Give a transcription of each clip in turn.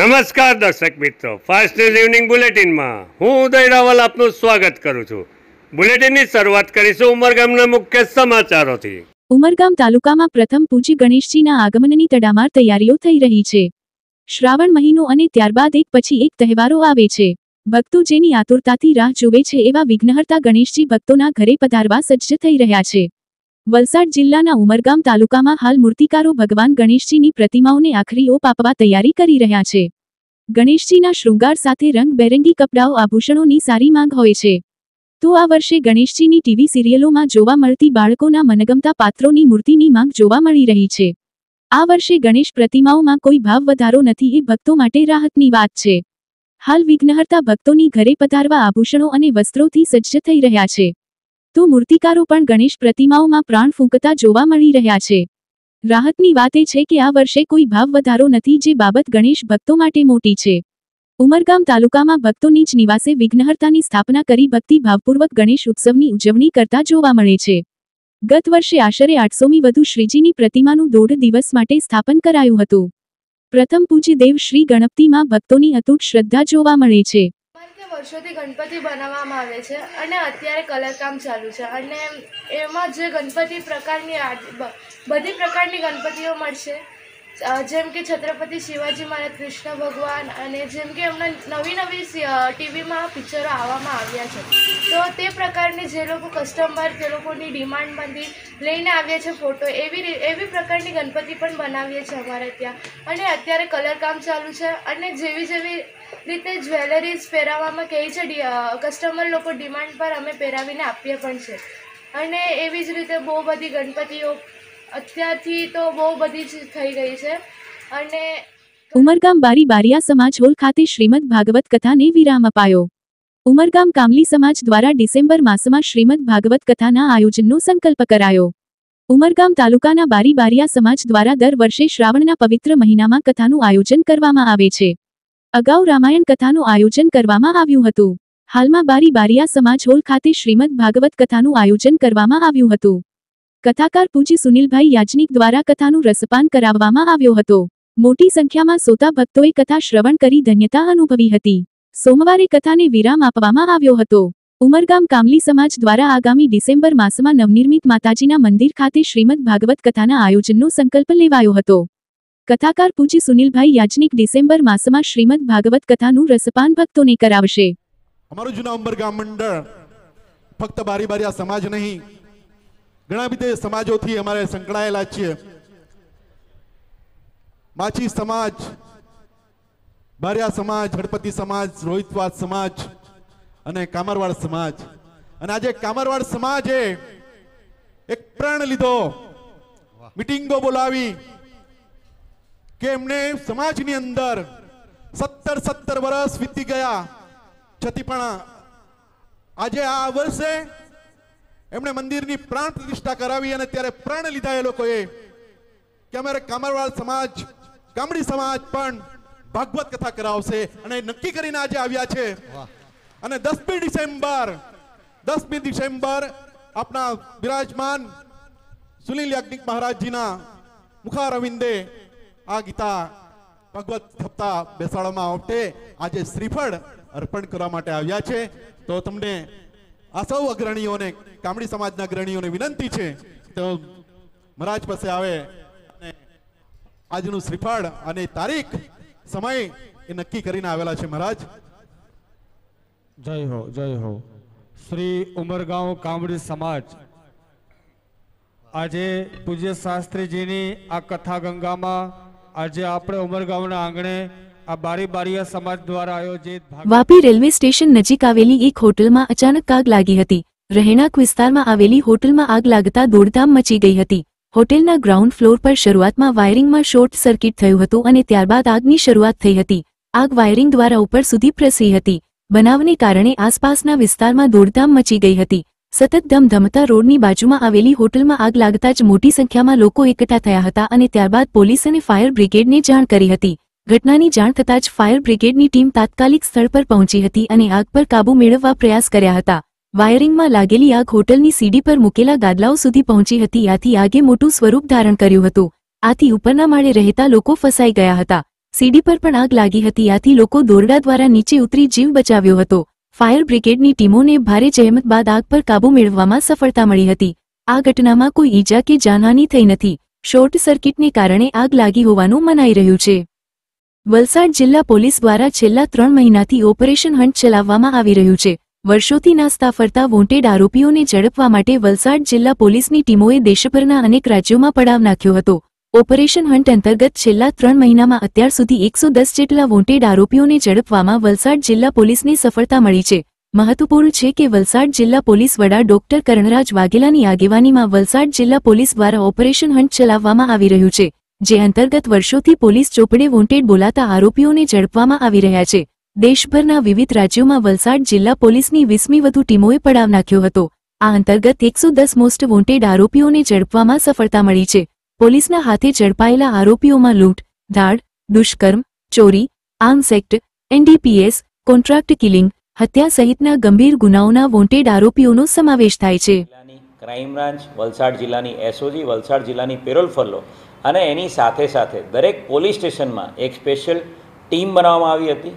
નમસ્કાર દર્શક મિત્રો, ફાસ્ટ ન્યૂઝ ઇવનિંગ બુલેટિનમાં હું ઉદય રાવલ આપનું સ્વાગત કરું છું। બુલેટિનની શરૂઆત કરીશું ઉમરગામના મુખ્ય સમાચારોથી। ઉમરગામ તાલુકામાં પ્રથમ પૂજ્ય ગણેશજીના આગમનની તડામાર તૈયારીઓ થઈ રહી છે। શ્રાવણ મહિનો અને ત્યારબાદ એક પછી એક તહેવારો આવે છે। ભક્તો જેની આતુરતાથી રાહ જુએ છે એવા વિઘ્નહર્તા ગણેશજી ભક્તોના ઘરે પધારવા સજ્જ થઈ રહ્યા છે। વલસાડ જિલ્લાના ઉમરગામ તાલુકામાં હાલ મૂર્તિકારો ભગવાન ગણેશજીની પ્રતિમાઓને આખરી ઓપ આપવા તૈયારી કરી રહ્યા છે। ગણેશજીના શૃંગાર સાથે રંગબેરંગી કપડાઓ આભૂષણોની સારી માંગ હોય છે। તો આ વર્ષે ગણેશજીની ટીવી સિરિયલોમાં જોવા મળતી બાળકોના મનગમતા પાત્રોની મૂર્તિની માંગ જોવા મળી રહી છે। આ વર્ષે ગણેશ પ્રતિમાઓમાં કોઈ ભાવ વધારો નથી એ ભક્તો માટે રાહતની વાત છે। હાલ વિઘ્નહર્તા ભક્તોની ઘરે પધારવા આભૂષણો અને વસ્ત્રોથી સજ્જ થઈ રહ્યા છે। તો મૂર્તિકારો પણ ગણેશ પ્રતિમાઓમાં પ્રાણ ફૂંકતા જોવા મળી રહ્યા છે। રાહતની વાત એ છે કે આ વર્ષે કોઈ ભાવ વધારો નથી, જે બાબત ગણેશ ભક્તો માટે મોટી છે। ઉમરગામ તાલુકામાં ભક્તોની જ નિવાસે વિઘ્નહર્તાની સ્થાપના કરી ભક્તિ ભાવપૂર્વક ગણેશ ઉત્સવની ઉજવણી કરતા જોવા મળે છે। ગત વર્ષે આશરે 800મી વધુ શ્રીજીની પ્રતિમાનું 1.5 દિવસ માટે સ્થાપન કરાયું હતું। પ્રથમ પૂજ્ય દેવ શ્રી ગણપતિમાં ભક્તોની અતૂટ શ્રદ્ધા જોવા મળે છે। વર્ષોથી ગણપતિ બનાવવામાં આવે છે અને અત્યારે કલરકામ ચાલુ છે અને એમાં જે ગણપતિ પ્રકારની બધી પ્રકારની ગણપતિઓ મળશે, જેમ કે છત્રપતિ શિવાજી મહારાજ, કૃષ્ણ ભગવાન, અને જેમ કે હમણાં નવી ટીવીમાં પિક્ચરો આવવામાં આવ્યા છે, તો તે પ્રકારની જે લોકો કસ્ટમર તે લોકોની ડિમાન્ડમાંથી લઈને આવ્યા છે ફોટો, એવી પ્રકારની ગણપતિ પણ બનાવીએ છીએ અમારે ત્યાં। અને અત્યારે કલરકામ ચાલુ છે અને જેવી રીતે જ્વેલરીઝ પહેરાવવામાં કહે છે કસ્ટમર લોકો ડિમાન્ડ પર અમે પહેરાવીને આપીએ પણ છે। અને એવી જ રીતે બહુ બધી ગણપતિઓ અત્યારથી તો બહુ બધી જ થઈ ગઈ છે। અને ઉમરગામ બારી બારિયા સમાજ હોલ ખાતે શ્રીમદ ભાગવત કથાને વિરામ અપાયો। ઉમરગામ કામલી સમાજ દ્વારા ડિસેમ્બર માસમાં શ્રીમદ ભાગવત કથાના આયોજનનો સંકલ્પ કરાયો। ઉમરગામ તાલુકાના બારી બારિયા સમાજ દ્વારા દર વર્ષે શ્રાવણના પવિત્ર મહિનામાં કથાનું આયોજન કરવામાં આવે છે। અગાઉ રામાયણ કથાનું આયોજન કરવામાં આવ્યું હતું। હાલમાં બારી બારિયા સમાજ હોલ ખાતે શ્રીમદ ભાગવત કથાનું આયોજન કરવામાં આવ્યું હતું। કથાકાર પૂજ્ય સુનિલભાઈ યાજ્ઞિક દ્વારા કથાનું રસપાન કરાવવામાં આવ્યો હતો। મોટી સંખ્યામાં શ્રોતા ભક્તોએ કથા શ્રવણ કરી ધન્યતા અનુભવી હતી। સોમવારે કથાને વિરામ આપવામાં આવ્યો હતો। ઉમરગામ કામલી સમાજ દ્વારા આગામી ડિસેમ્બર માસમાં નવનિર્મિત માતાજીના મંદિર ખાતે શ્રીમદ ભાગવત કથાના આયોજનનો સંકલ્પ લેવાયો હતો। કથાકાર પૂજ્ય સુનિલભાઈ યાજ્ઞિક ડિસેમ્બર માસમાં શ્રીમદ ભાગવત કથાનું રસપાન ભક્તોને કરાવશે। અમારું જૂના ઉમરગામ મંડળ ફક્ત બારી બારિયા સમાજ નહીં, ઘણા બધા સમાજોથી અમારે સંકળાયેલા છીએ। માછી સમાજ, બારિયા સમાજ, હળપતિ સમાજ, રોહિતવાદ સમાજ અને કામરવાડ સમાજ। અને આજે કામરવાડ સમાજે એક પ્રણ લીધો, મીટિંગો બોલાવી કે એમને સમાજની અંદર 17 વર્ષ વીતી ગયા છતાં પણ આજે આ વર્ષે એમણે મંદિરની પ્રાણ પ્રતિષ્ઠા કરાવી અને ત્યારે પ્રણ લીધા એ લોકોએ કે અમારે કામરવાડ સમાજ, કામડી સમાજ પણ ભાગવત કથા કરાવશે અને નક્કી કરીને આજે આવ્યા છે। અને 10મી ડિસેમ્બર આપણા બિરાજમાન સુનિલ યાજ્ઞિક મહારાજજીના મુખારવિંદે આ ગીતા ભગવત સપ્તાહ બેસાડવામાં આવશે। આજે શ્રીફળ અર્પણ કરવા માટે આવ્યા છે। તો તમને આ સૌ અગ્રણીઓને, કામડી સમાજના અગ્રણીઓને વિનંતી છે તો મહારાજ પાસે આવે અને આજનું શ્રીફળ અને તારીખ, સમય એ નક્કી કરીને આવેલા છે। મહારાજ જય હો, જય હો। શ્રી ઉમરગાંવ કામડી સમાજ આજે પૂજ્ય શાસ્ત્રીજીની આ કથા ગંગામાં આજે આપણે ઉમરગાંવના આંગણે આ બારી બારિયા સમાજ દ્વારા આયોજિત વાપી રેલવે સ્ટેશન નજીક આવેલી એક હોટલમાં અચાનક આગ લાગી હતી। રહેણાંક વિસ્તારમાં આવેલી હોટલમાં આગ લાગતા દોડધામ મચી ગઈ હતી। હોટેલના ગ્રાઉન્ડ ફ્લોર પર શરૂઆતમાં વાયરિંગમાં શોર્ટ સર્કિટ થયું હતું અને ત્યારબાદ આગની શરૂઆત થઈ હતી। આગ વાયરિંગ દ્વારા ઉપર સુધી પ્રસરી હતી। બનાવને કારણે આસપાસના વિસ્તારમાં દોડધામ મચી ગઈ હતી। સતત ધમધમતા રોડની બાજુમાં આવેલી હોટલમાં આગ લાગતા જ મોટી સંખ્યામાં લોકો એકઠા થયા હતા અને ત્યારબાદ પોલીસ અને ફાયર બ્રિગેડને જાણ કરી હતી। ઘટનાની જાણ થતાં જ ફાયર બ્રિગેડની ટીમ તાત્કાલિક સ્થળ પર પહોંચી હતી અને આગ પર કાબૂ મેળવવા પ્રયાસ કર્યા હતા। વાયરિંગમાં લાગેલી આગ હોટલની સીડી પર મૂકેલા ગાદલાઓ સુધી પહોંચી હતી। આથી આગે મોટું સ્વરૂપ ધારણ કર્યું હતું। આથી ઉપરના માળે રહેતા લોકો ફસાઈ ગયા હતા। સીડી પર પણ આગ લાગી હતી, આથી લોકો દોરડા દ્વારા નીચે ઉતરી જીવ બચાવ્યો હતો. ફાયર બ્રિગેડની ટીમોને ભારે જહેમત બાદ આગ પર કાબૂ મેળવવામાં સફળતા મળી હતી. આ ઘટનામાં કોઈ ઈજા કે જાનહાનિ થઈ નથી. શોર્ટ સર્કિટને કારણે આગ લાગી હોવાનું મનાઈ રહ્યું છે. વલસાડ જિલ્લા પોલીસ દ્વારા છેલ્લા 3 મહિનાથી ઓપરેશન હન્ટ ચલાવવામાં આવી રહ્યું છે. વર્ષોથી નાસ્તા ફરતા વોન્ટેડ આરોપીઓને ઝડપવા માટે વલસાડ જિલ્લા પોલીસની ટીમોએ દેશભરના અનેક રાજ્યોમાં પડાવ નાખ્યો હતો. ઓપરેશન હન્ટ અંતર્ગત છેલ્લા 3 મહિનામાં અત્યાર સુધી 110 જેટલા વોન્ટેડ આરોપીઓને ઝડપવામાં વલસાડ જિલ્લા પોલીસને સફળતા મળી છે. મહત્વપૂર્ણ છે કે વલસાડ જિલ્લા પોલીસ વડા ડોક્ટર કરણરાજ વાઘેલાની આગેવાનીમાં વલસાડ જિલ્લા પોલીસ દ્વારા ઓપરેશન હન્ટ ચલાવવામાં આવી રહ્યું છે, જે અંતર્ગત વર્ષોથી પોલીસ ચોપડે વોન્ટેડ બોલાતા આરોપીઓને ઝડપવામાં આવી રહ્યા છે. દેશભરના વિવિધ રાજ્યોમાં વલસાડ જિલ્લા પોલીસની 20મી વધુ ટીમોએ પડાવ નાખ્યો હતો. આ અંતર્ગત 110 મોસ્ટ વોન્ટેડ આરોપીઓને ઝડપવામાં સફળતા મળી છે. પોલીસના હાથે ઝડપાયેલા આરોપીઓમાં લૂંટ, ધાડ, દુષ્કર્મ, ચોરી, arms act, NDPS, contract killing, હત્યા સહિતના ગંભીર ગુનાઓના વોન્ટેડ આરોપીઓનો સમાવેશ થાય છે. ક્રાઇમ બ્રાન્ચ વલસાડ જિલ્લાની SOG વલસાડ જિલ્લાની પેરોલ ફરલો અને એની સાથે સાથે દરેક પોલીસ સ્ટેશનમાં એક સ્પેશિયલ ટીમ બનાવવામાં આવી હતી.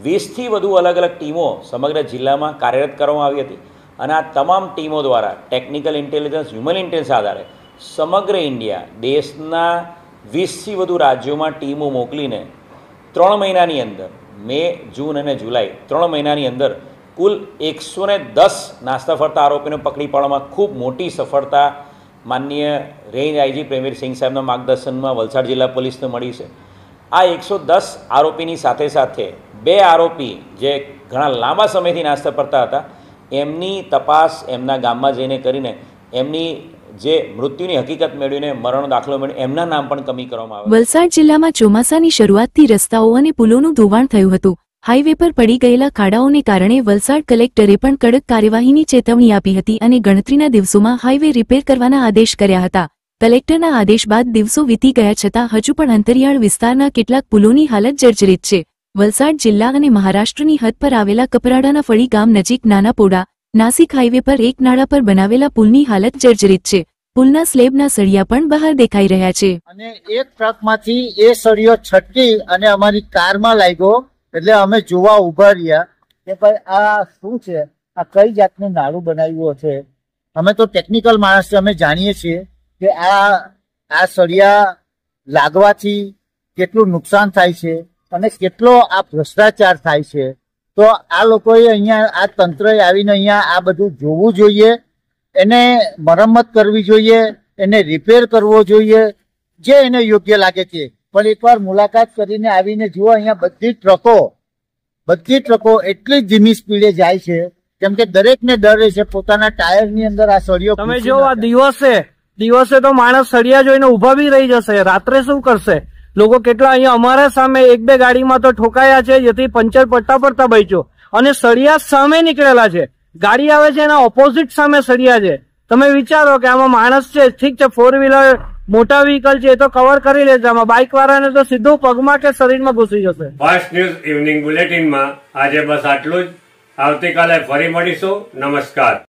20થી વધુ અલગ અલગ ટીમો સમગ્ર જિલ્લામાં કાર્યરત કરવામાં આવી હતી અને આ તમામ ટીમો દ્વારા ટેકનિકલ ઇન્ટેલિજન્સ, હ્યુમન ઇન્ટેલિજન્સ આધારે સમગ્ર ઇન્ડિયા દેશના 20થી વધુ રાજ્યોમાં ટીમો મોકલીને 3 મહિનાની અંદર મે, જૂન અને જુલાઈ 3 મહિનાની અંદર કુલ 110 નાસ્તા ફરતા આરોપીને પકડી પાડવામાં ખૂબ મોટી સફળતા માનનીય રેન્જ IG પ્રેમવીરસિંહ સાહેબના માર્ગદર્શનમાં વલસાડ જિલ્લા પોલીસને મળી છે. આ 110 આરોપીની સાથે સાથે 2 આરોપી જે ઘણા લાંબા સમયથી નાસ્તા ફરતા હતા એમની તપાસ એમના ગામમાં જઈને કરીને એમની જે મૃત્યુની હકીકત મેળવીને મરણનો દાખલો મેળવી એમના નામ પણ કમી કરવામાં આવ્યા. વલસાડ જિલ્લામાં ચોમાસાની શરૂઆતથી રસ્તાઓ અને પુલોનું ધોવાણ થયું હતું. હાઈવે પર પડી ગયેલા ખાડાઓને કારણે વલસાડ કલેક્ટરે પણ કડક કાર્યવાહીની ચેતવણી આપી હતી અને ગણતરીના દિવસોમાં હાઈવે રિપેર કરવાના આદેશ કર્યા હતા. કલેક્ટરના આદેશ બાદ દિવસો વીતી ગયા છતાં હજુ પણ અંતરિયાળ વિસ્તારના કેટલાક પુલોની હાલત જર્જરિત છે. વલસાડ જિલ્લા અને મહારાષ્ટ્રની હદ પર આવેલા કપરાડાના ફળી ગામ નજીક નાના પોડા નાસિક હાઈવે પર એક નાળા પર બનાવેલા પુલની હાલત જર્જરિત છે. પુલના સ્લેબના સળિયા પણ બહાર દેખાઈ રહ્યા છે. અને એક ટ્રકમાંથી એ સળિયો છટકી અને અમારી કારમાં લાગ્યો, એટલે અમે જોવા ઉભા રહ્યા કે ભાઈ આ શું છે, આ કઈ જાતનું નાળું બનાવ્યું હશે. અમે તો ટેકનિકલ માણસ છે, અમે જાણીએ છીએ કે આ સળિયા લાગવાથી કેટલું નુકસાન થાય છે અને કેટલો આ ભ્રષ્ટાચાર થાય છે. તો આ લોકોએ અહીંયા આ તંત્રએ આવીને અહીંયા આ બધું જોવું જોઈએ, એને મરમ્મત કરવી જોઈએ, એને રિપેર કરવો જોઈએ, જે એને યોગ્ય લાગે છે. પણ એકવાર મુલાકાત કરીને આવીને જુઓ, અહીંયા બધી ટ્રકો એટલી ધીમી સ્પીડે જાય છે કેમ કે દરેકને ડર રહે છે પોતાના ટાયરની અંદર આ સળિયો. તમે જો આ દિવસે તો માણસ સળિયા જોઈને ઉભા બી રહી જશે, રાત્રે શું કરશે? લોકો કેટલા અહીંયા અમારા સામે 1-2 ગાડીમાં તો ઠોકાયા છે, જેથી પંચર પડતા પડતા બચ્યો અને સળિયા સામે નીકળેલા છે. ગાડી આવે છે એના ઓપોઝિટ સામે સળિયા છે. તમે વિચારો કે આમાં માણસ છે, ઠીક છે 4 વ્હીલર મોટા વ્હીકલ છે એ તો કવર કરી લે છે, આમાં બાઇક વાળાને તો સીધું પગમાં કે શરીરમાં ઘૂસી જશે. ફાસ્ટ ન્યૂઝ ઇવનિંગ બુલેટિનમાં આજે બસ આટલું જ. આવતીકાલે ફરી મળીશું. નમસ્કાર.